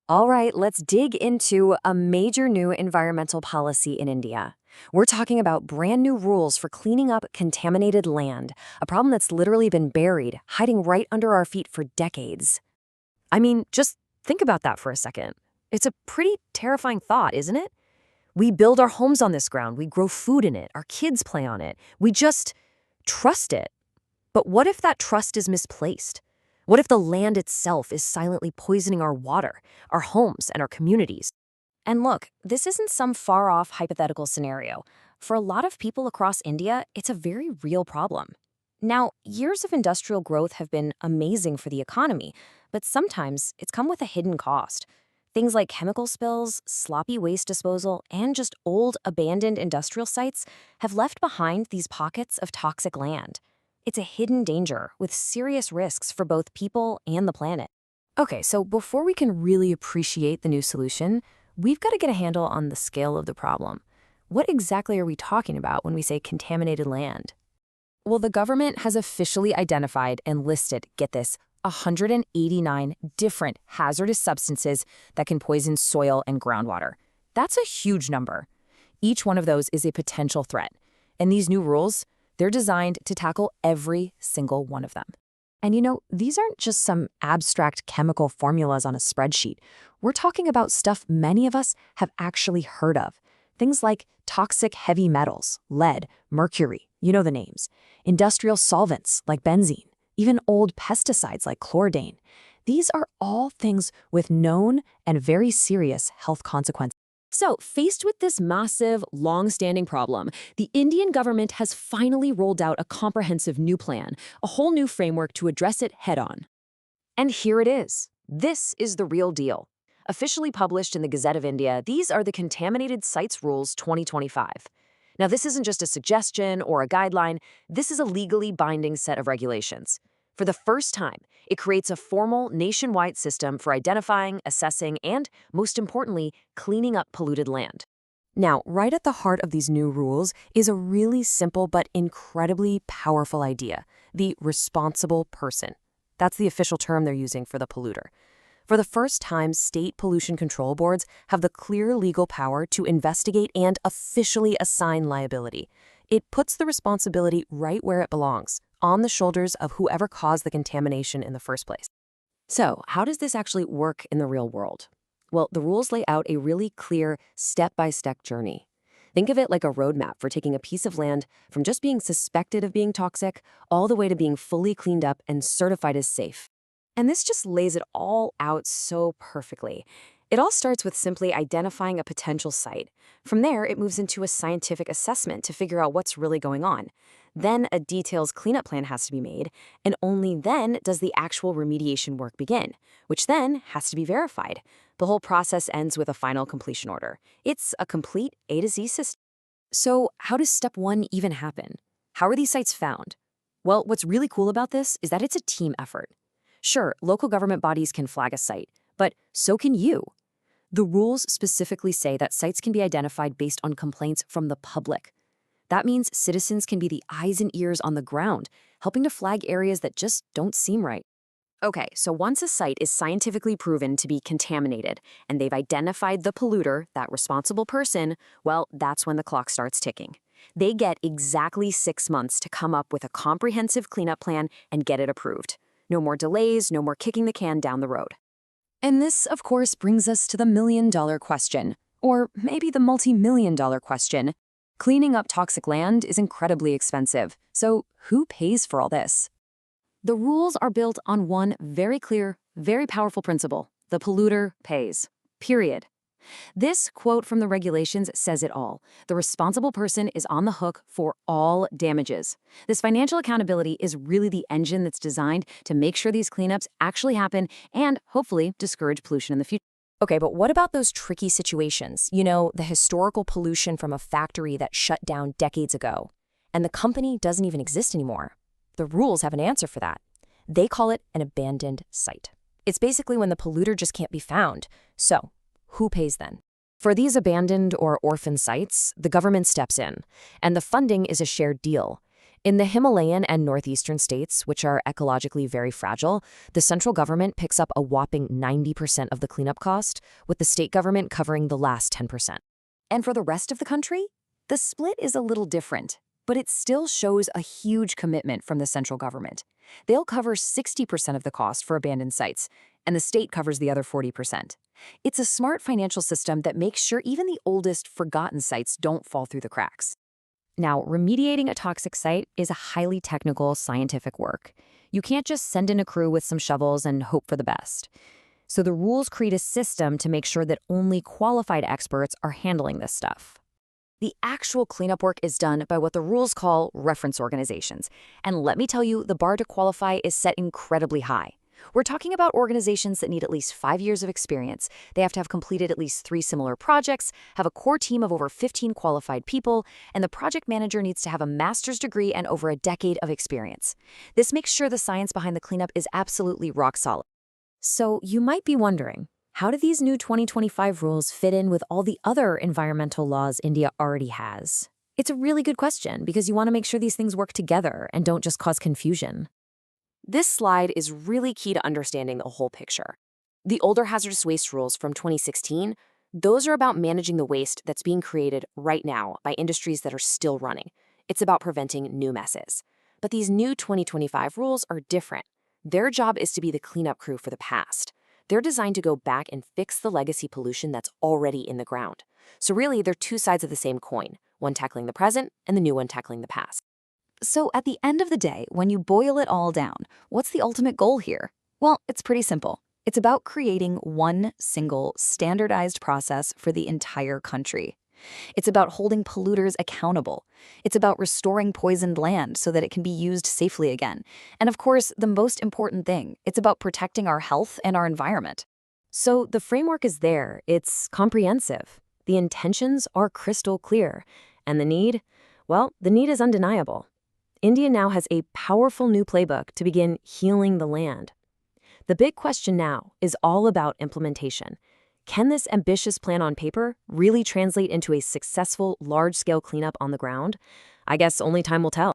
All right, let's dig into a major new environmental policy in India. We're talking about brand new rules for cleaning up contaminated land, a problem that's literally been buried, hiding right under our feet for decades. I mean, just think about that for a second. It's a pretty terrifying thought, isn't it? We build our homes on this ground, we grow food in it, our kids play on it, we just trust it. But what if that trust is misplaced? What if the land itself is silently poisoning our water, our homes, and our communities? And look, this isn't some far off hypothetical scenario. For a lot of people across India, it's a very real problem. Now, years of industrial growth have been amazing for the economy, but sometimes it's come with a hidden cost. Things like chemical spills, sloppy waste disposal, and just old, abandoned industrial sites have left behind these pockets of toxic land. It's a hidden danger with serious risks for both people and the planet. Okay, so before we can really appreciate the new solution, we've got to get a handle on the scale of the problem. What exactly are we talking about when we say contaminated land? Well, the government has officially identified and listed, get this, 189 different hazardous substances that can poison soil and groundwater. That's a huge number. Each one of those is a potential threat. And these new rules, they're designed to tackle every single one of them. And these aren't just some abstract chemical formulas on a spreadsheet. We're talking about stuff many of us have actually heard of. Things like toxic heavy metals, lead, mercury, you know the names, industrial solvents like benzene, even old pesticides like chlordane. These are all things with known and very serious health consequences. So, faced with this massive, long-standing problem, the Indian government has finally rolled out a comprehensive new plan, a whole new framework to address it head-on. And here it is. This is the real deal. Officially published in the Gazette of India, these are the Contaminated Sites Rules 2025. Now, this isn't just a suggestion or a guideline. This is a legally binding set of regulations. For the first time, it creates a formal nationwide system for identifying, assessing, and, most importantly, cleaning up polluted land. Now, right at the heart of these new rules is a really simple but incredibly powerful idea, the responsible person. That's the official term they're using for the polluter. For the first time, state pollution control boards have the clear legal power to investigate and officially assign liability. It puts the responsibility right where it belongs, on the shoulders of whoever caused the contamination in the first place. So, how does this actually work in the real world? Well, the rules lay out a really clear step-by-step journey. Think of it like a roadmap for taking a piece of land from just being suspected of being toxic all the way to being fully cleaned up and certified as safe. And this just lays it all out so perfectly. It all starts with simply identifying a potential site. From there, it moves into a scientific assessment to figure out what's really going on. Then a detailed cleanup plan has to be made, and only then does the actual remediation work begin, which then has to be verified. The whole process ends with a final completion order. It's a complete A to Z system. So how does step one even happen? How are these sites found? Well, what's really cool about this is that it's a team effort. Sure, local government bodies can flag a site, but so can you. The rules specifically say that sites can be identified based on complaints from the public. That means citizens can be the eyes and ears on the ground, helping to flag areas that just don't seem right. Okay, so once a site is scientifically proven to be contaminated and they've identified the polluter, that responsible person, well, that's when the clock starts ticking. They get exactly 6 months to come up with a comprehensive cleanup plan and get it approved. No more delays, no more kicking the can down the road. And this, of course, brings us to the million-dollar question, or maybe the multi-million-dollar question. Cleaning up toxic land is incredibly expensive, so who pays for all this? The rules are built on one very clear, very powerful principle: the polluter pays. Period. This quote from the regulations says it all. The responsible person is on the hook for all damages. This financial accountability is really the engine that's designed to make sure these cleanups actually happen and hopefully discourage pollution in the future. Okay, but what about those tricky situations? The historical pollution from a factory that shut down decades ago, and the company doesn't even exist anymore. The rules have an answer for that. They call it an abandoned site. It's basically when the polluter just can't be found. So, who pays then? For these abandoned or orphan sites, the government steps in, and the funding is a shared deal. In the Himalayan and northeastern states, which are ecologically very fragile, the central government picks up a whopping 90% of the cleanup cost, with the state government covering the last 10%. And for the rest of the country, the split is a little different, but it still shows a huge commitment from the central government. They'll cover 60% of the cost for abandoned sites, and the state covers the other 40%. It's a smart financial system that makes sure even the oldest, forgotten sites don't fall through the cracks. Now, remediating a toxic site is a highly technical, scientific work. You can't just send in a crew with some shovels and hope for the best. So the rules create a system to make sure that only qualified experts are handling this stuff. The actual cleanup work is done by what the rules call reference organizations. And let me tell you, the bar to qualify is set incredibly high. We're talking about organizations that need at least 5 years of experience. They have to have completed at least 3 similar projects, have a core team of over 15 qualified people, and the project manager needs to have a master's degree and over a decade of experience. This makes sure the science behind the cleanup is absolutely rock solid. So you might be wondering, how do these new 2025 rules fit in with all the other environmental laws India already has? It's a really good question because you want to make sure these things work together and don't just cause confusion. This slide is really key to understanding the whole picture. The older hazardous waste rules from 2016, those are about managing the waste that's being created right now by industries that are still running. It's about preventing new messes. But these new 2025 rules are different. Their job is to be the cleanup crew for the past. They're designed to go back and fix the legacy pollution that's already in the ground. So really, they're two sides of the same coin, one tackling the present and the new one tackling the past. So at the end of the day, when you boil it all down, what's the ultimate goal here? Well, it's pretty simple. It's about creating one single standardized process for the entire country. It's about holding polluters accountable. It's about restoring poisoned land so that it can be used safely again. And of course, the most important thing, it's about protecting our health and our environment. So the framework is there. It's comprehensive. The intentions are crystal clear. And the need? Well, the need is undeniable. India now has a powerful new playbook to begin healing the land. The big question now is all about implementation. Can this ambitious plan on paper really translate into a successful, large-scale cleanup on the ground? I guess only time will tell.